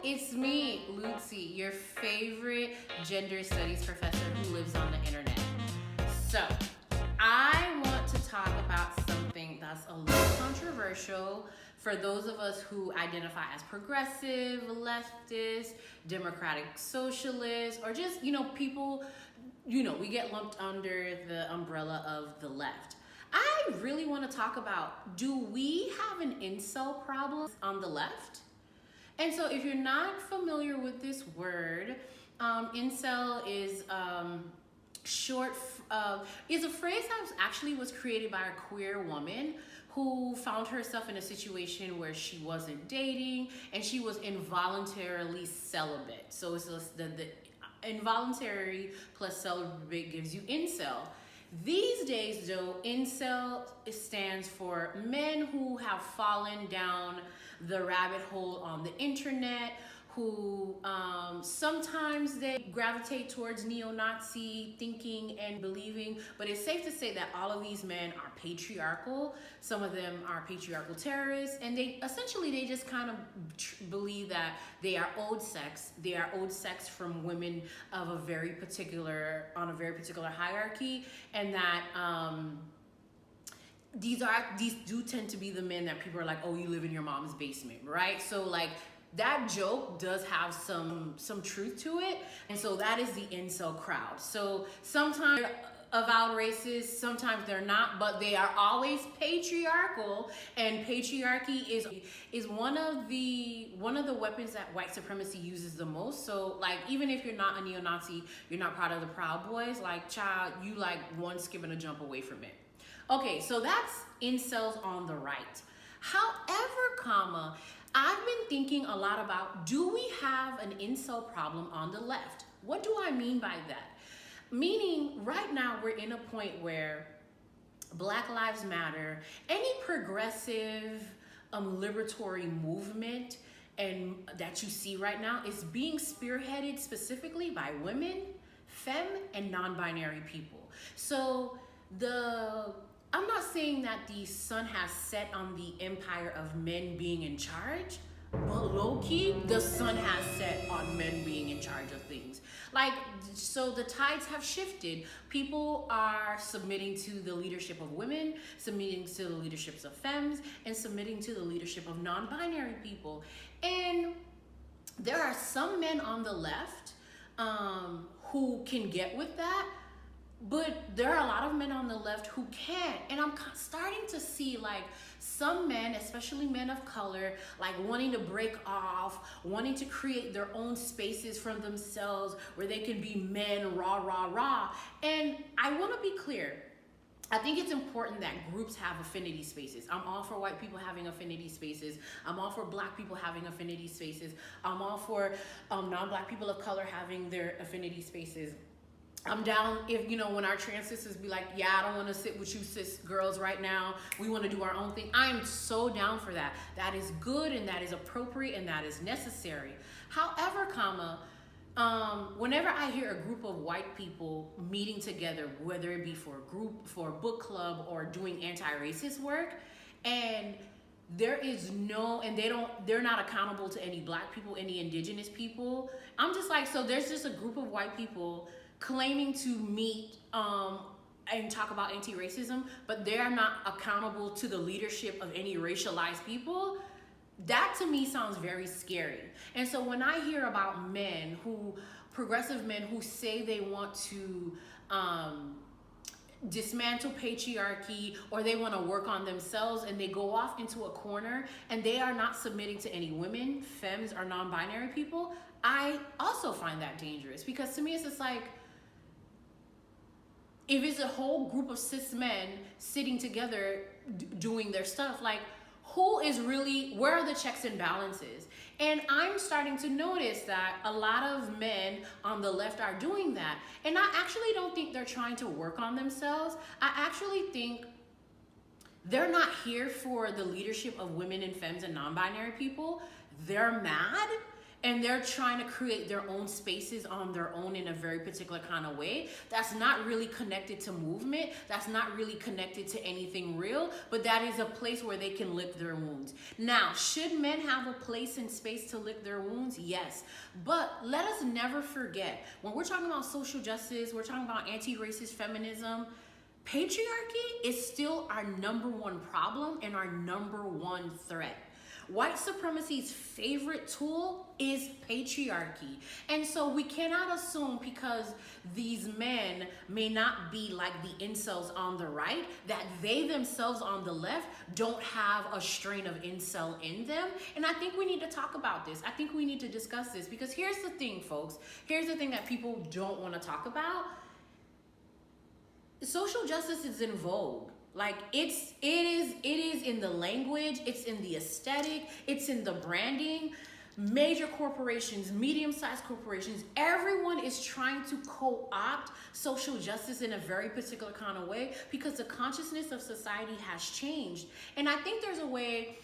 it's me, Lucy, your favorite gender studies professor who lives on the internet. So, I want to talk about something that's a little controversial for those of us who identify as progressive, leftist, democratic socialist, or just, people, we get lumped under the umbrella of the left. I really want to talk about, do we have an incel problem on the left? And so if you're not familiar with this word, incel is is a phrase that actually was created by a queer woman who found herself in a situation where she wasn't dating and she was involuntarily celibate. So it's just the involuntary plus celibate gives you incel. These days, though, incel stands for men who have fallen down the rabbit hole on the internet, who sometimes they gravitate towards neo-Nazi thinking and believing, but it's safe to say that all of these men are patriarchal. Some of them are patriarchal terrorists, and they just kind of believe that they are owed sex. They are owed sex from women of on a very particular hierarchy, and that these do tend to be the men that people are like, oh, you live in your mom's basement, right? So like, that joke does have some truth to it. And so that is the incel crowd. So sometimes they're avowed racist, sometimes they're not, but they are always patriarchal, and patriarchy is one of the weapons that white supremacy uses the most. So like, even if you're not a neo-Nazi, you're not part of the Proud Boys, like, child, you like one skip and a jump away from it. Okay, so that's incels on the right. However, I've been thinking a lot about, do we have an incel problem on the left? What do I mean by that? Meaning, right now we're in a point where Black Lives Matter, any progressive liberatory movement and that you see right now is being spearheaded specifically by women, femme, and non-binary people. So I'm not saying that the sun has set on the empire of men being in charge, but low-key, the sun has set on men being in charge of things. Like, so the tides have shifted. People are submitting to the leadership of women, submitting to the leaderships of femmes, and submitting to the leadership of non-binary people. And there are some men on the left who can get with that, but there are a lot of men on the left who can't. And I'm starting to see like some men, especially men of color, like wanting to break off, wanting to create their own spaces for themselves where they can be men, rah, rah, rah. And I want to be clear. I think it's important that groups have affinity spaces. I'm all for white people having affinity spaces. I'm all for Black people having affinity spaces. I'm all for non-Black people of color having their affinity spaces. I'm down if, when our trans sisters be like, yeah, I don't want to sit with you cis girls right now. We want to do our own thing. I am so down for that. That is good and that is appropriate and that is necessary. However, whenever I hear a group of white people meeting together, whether it be for a book club or doing anti-racist work, and they're not accountable to any Black people, any indigenous people, I'm just like, so there's just a group of white people claiming to meet and talk about anti-racism, but they're not accountable to the leadership of any racialized people. That to me sounds very scary. And so when I hear about progressive men who say they want to dismantle patriarchy or they want to work on themselves and they go off into a corner and they are not submitting to any women, femmes, or non-binary people, I also find that dangerous, because to me it's just like, if it's a whole group of cis men sitting together doing their stuff, like, where are the checks and balances? And I'm starting to notice that a lot of men on the left are doing that. And I actually don't think they're trying to work on themselves. I actually think they're not here for the leadership of women and femmes and non-binary people. They're mad. and they're trying to create their own spaces on their own in a very particular kind of way that's not really connected to movement, that's not really connected to anything real, but that is a place where they can lick their wounds. Now, should men have a place and space to lick their wounds? Yes. But let us never forget, when we're talking about social justice, we're talking about anti-racist feminism, patriarchy is still our number one problem and our number one threat. White supremacy's favorite tool is patriarchy. And so we cannot assume because these men may not be like the incels on the right, that they themselves on the left don't have a strain of incel in them. And I think we need to talk about this. I think we need to discuss this, because here's the thing, folks. Here's the thing that people don't want to talk about. Social justice is in vogue. Like it is in the language, it's in the aesthetic, it's in the branding. Major corporations, medium-sized corporations, everyone is trying to co-opt social justice in a very particular kind of way because the consciousness of society has changed. And I think there's a way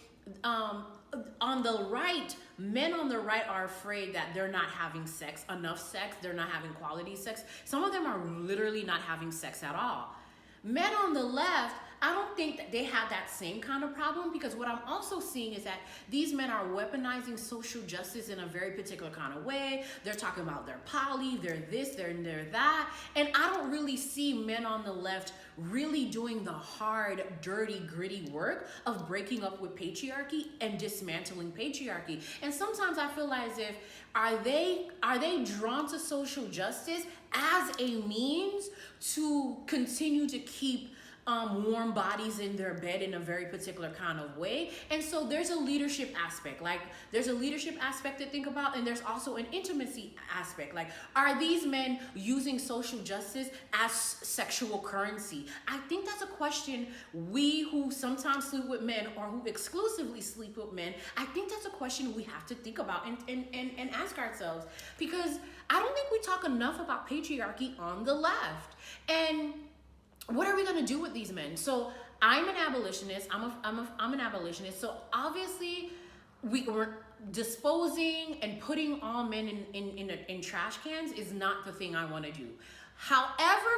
on the right, men on the right are afraid that they're not having enough sex, they're not having quality sex. Some of them are literally not having sex at all. Men on the left, I don't think that they have that same kind of problem, because what I'm also seeing is that these men are weaponizing social justice in a very particular kind of way. They're talking about they're poly, they're this, they're that. And I don't really see men on the left really doing the hard, dirty, gritty work of breaking up with patriarchy and dismantling patriarchy. And sometimes I feel as if, are they drawn to social justice as a means to continue to keep warm bodies in their bed in a very particular kind of way? And so there's a leadership aspect. Like, there's a leadership aspect to think about, and there's also an intimacy aspect. Like, are these men using social justice as sexual currency? I think that's a question we who sometimes sleep with men or who exclusively sleep with men, I think that's a question we have to think about and ask ourselves, because I don't think we talk enough about patriarchy on the left. And what are we going to do with these men? So I'm an abolitionist. I'm an abolitionist. So obviously we're disposing and putting all men in trash cans is not the thing I want to do. However,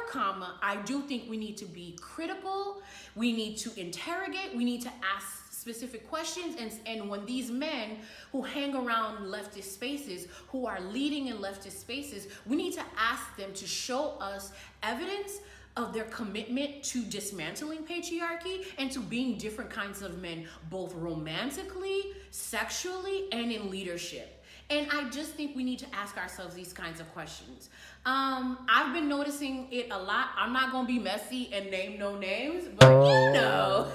I do think we need to be critical. We need to interrogate. We need to ask specific questions. And when these men who hang around leftist spaces, who are leading in leftist spaces, we need to ask them to show us evidence of their commitment to dismantling patriarchy and to being different kinds of men, both romantically, sexually, and in leadership. And I just think we need to ask ourselves these kinds of questions. I've been noticing it a lot. I'm not gonna be messy and name no names, but you know,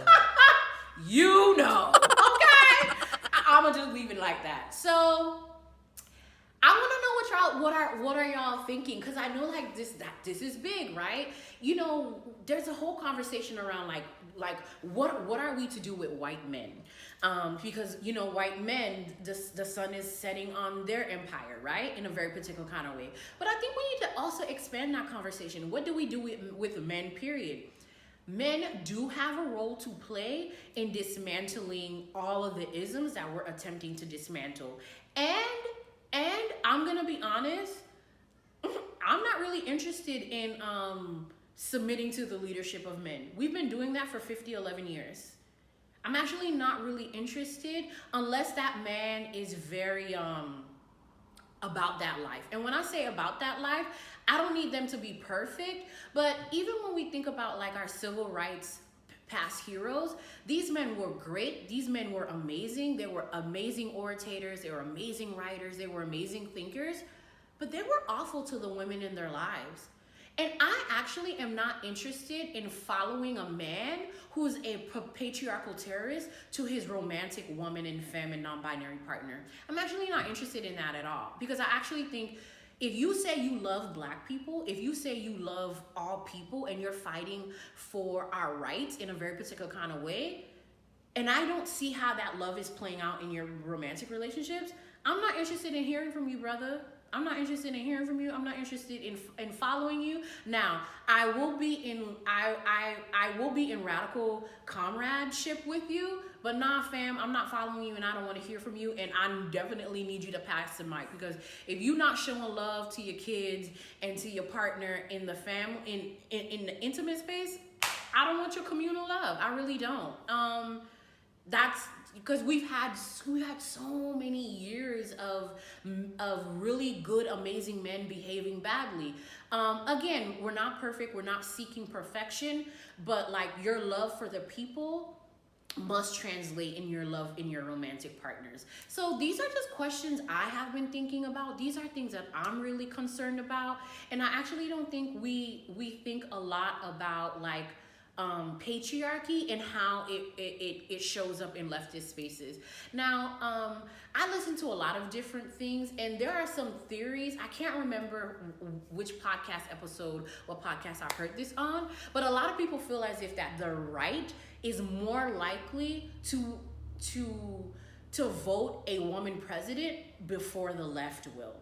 you know, okay? I'm gonna just leave it like that. So I want to know what are y'all thinking, because I know like this is big, right? You know, there's a whole conversation around like what are we to do with white men? Because you know, white men, the sun is setting on their empire, right, in a very particular kind of way. But I think we need to also expand that conversation. What do we do with men? Period. Men do have a role to play in dismantling all of the isms that we're attempting to dismantle, and I'm gonna be honest, I'm not really interested in submitting to the leadership of men. We've been doing that for 11 years. I'm actually not really interested unless that man is very about that life. And when I say about that life, I don't need them to be perfect, but even when we think about like our civil rights past heroes, these men were great. These men were amazing. They were amazing orators. They were amazing writers. They were amazing thinkers, but they were awful to the women in their lives. And I actually am not interested in following a man who's a patriarchal terrorist to his romantic woman and femme and non-binary partner. I'm actually not interested in that at all, because I actually think if you say you love Black people, if you say you love all people and you're fighting for our rights in a very particular kind of way, and I don't see how that love is playing out in your romantic relationships, I'm not interested in hearing from you, brother. I'm not interested in hearing from you. I'm not interested in following you. Now, I will be in radical comradeship with you, but nah, fam, I'm not following you and I don't want to hear from you. And I definitely need you to pass the mic, because if you're not showing love to your kids and to your partner in the family, in the intimate space, I don't want your communal love. I really don't. That's because we've had so many years of really good, amazing men behaving badly. Again, we're not perfect. We're not seeking perfection, but like, your love for the people must translate in your love in your romantic partners. So these are just questions I have been thinking about. These are things that I'm really concerned about, and I actually don't think we think a lot about like patriarchy and how it shows up in leftist spaces. Now, I listen to a lot of different things, and there are some theories. I can't remember which podcast episode, what podcast I heard this on, but a lot of people feel as if that the right is more likely to vote a woman president before the left will.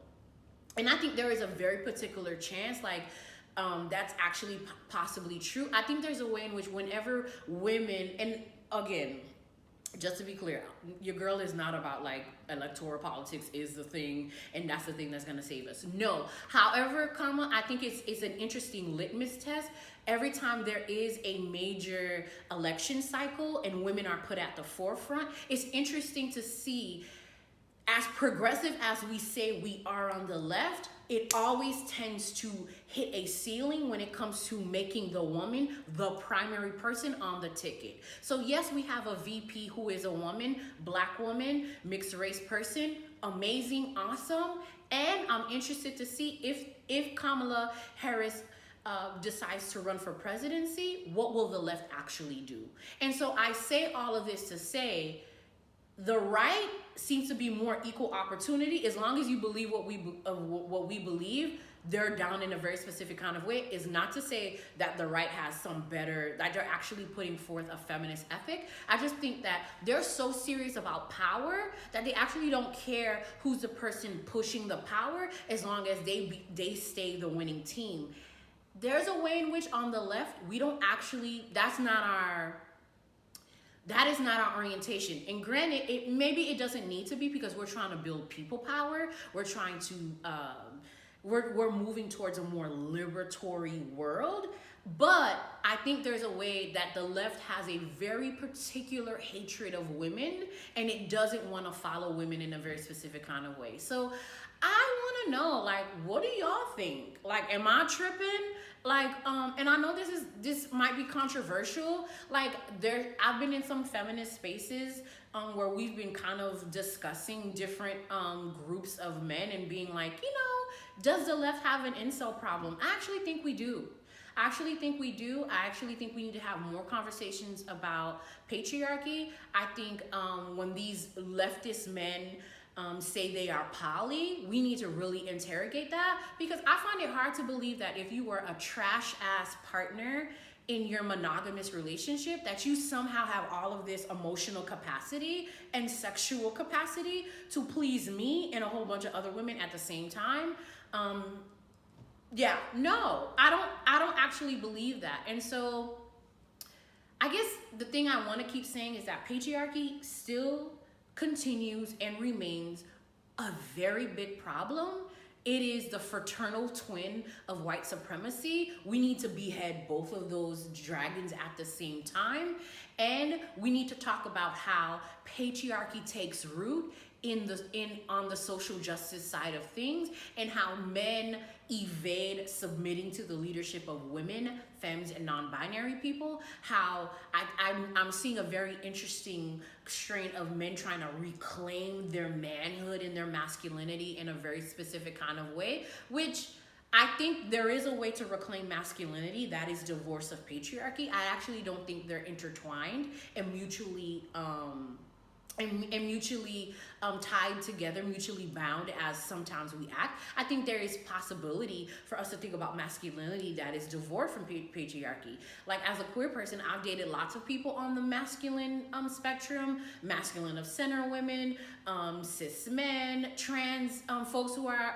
And I think there is a very particular chance, like, that's actually possibly true. I think there's a way in which whenever women, and again, just to be clear, your girl is not about like electoral politics is the thing and that's the thing that's gonna save us. No. However, Karma, I think it's an interesting litmus test. Every time there is a major election cycle and women are put at the forefront, it's interesting to see, as progressive as we say we are on the left, it always tends to hit a ceiling when it comes to making the woman the primary person on the ticket. So yes, we have a VP who is a woman, black woman, mixed race person, amazing, awesome. And I'm interested to see if Kamala Harris decides to run for presidency, what will the left actually do? And so I say all of this to say, the right seems to be more equal opportunity. As long as you believe what we believe, they're down in a very specific kind of way. Is not to say that the right has some better, that they're actually putting forth a feminist ethic. I just think that they're so serious about power that they actually don't care who's the person pushing the power, as long as they stay the winning team. There's a way in which on the left, we don't actually, that is not our orientation. And granted, maybe it doesn't need to be, because we're trying to build people power. We're trying to, we're moving towards a more liberatory world. But I think there's a way that the left has a very particular hatred of women, and it doesn't want to follow women in a very specific kind of way. So I want to know, like, what do y'all think? Like, am I tripping? Like, and I know this might be controversial. Like, I've been in some feminist spaces where we've been kind of discussing different groups of men and being like, does the left have an incel problem? I actually think we do. I actually think we need to have more conversations about patriarchy. I think when these leftist men say they are poly, we need to really interrogate that, because I find it hard to believe that if you were a trash ass partner in your monogamous relationship, that you somehow have all of this emotional capacity and sexual capacity to please me and a whole bunch of other women at the same time. Yeah, no, I don't actually believe that. And so I guess the thing I want to keep saying is that patriarchy still continues and remains a very big problem. It is the fraternal twin of white supremacy. We need to behead both of those dragons at the same time. And we need to talk about how patriarchy takes root on the social justice side of things, and how men evade submitting to the leadership of women, femmes, and non-binary people. How I'm seeing a very interesting strain of men trying to reclaim their manhood and their masculinity in a very specific kind of way, which I think there is a way to reclaim masculinity that is divorce of patriarchy. I actually don't think they're intertwined and mutually tied together, mutually bound as sometimes we act. I think there is possibility for us to think about masculinity that is divorced from patriarchy. Like, as a queer person, I've dated lots of people on the masculine spectrum, masculine of center women, cis men, trans folks who are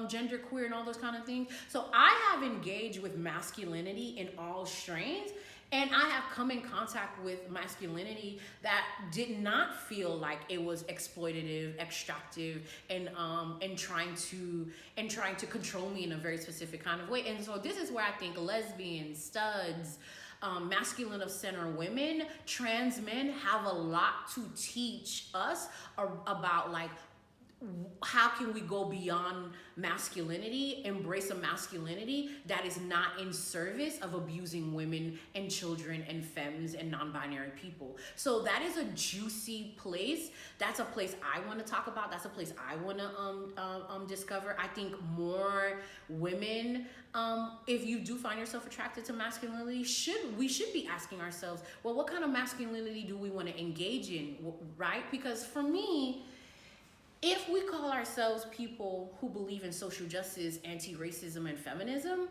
gender queer and all those kind of things. So I have engaged with masculinity in all strains. And I have come in contact with masculinity that did not feel like it was exploitative, extractive, and trying to control me in a very specific kind of way. And so this is where I think lesbians, studs, masculine of center women, trans men have a lot to teach us about like how can we go beyond masculinity, embrace a masculinity that is not in service of abusing women and children and femmes and non-binary people. So that is a juicy place. That's a place I want to talk about. That's a place I want to discover. I think more women, if you do find yourself attracted to masculinity, we should be asking ourselves, well, what kind of masculinity do we want to engage in, right? Because for me, if we call ourselves people who believe in social justice, anti-racism, and feminism,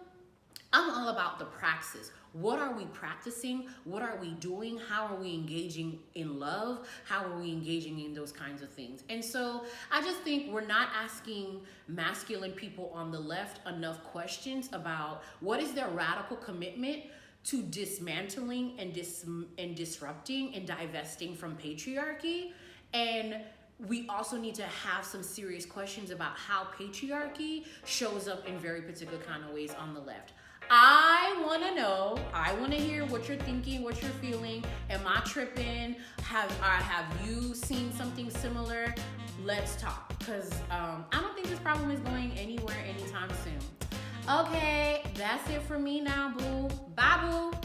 I'm all about the praxis. What are we practicing? What are we doing? How are we engaging in love? How are we engaging in those kinds of things? And so I just think we're not asking masculine people on the left enough questions about what is their radical commitment to dismantling and disrupting and divesting from patriarchy. And we also need to have some serious questions about how patriarchy shows up in very particular kind of ways on the left. I want to know, I want to hear what you're thinking, what you're feeling. Am I tripping? Have you seen something similar? Let's talk, because I don't think this problem is going anywhere anytime soon. Okay, that's it for me now, boo. Bye, boo.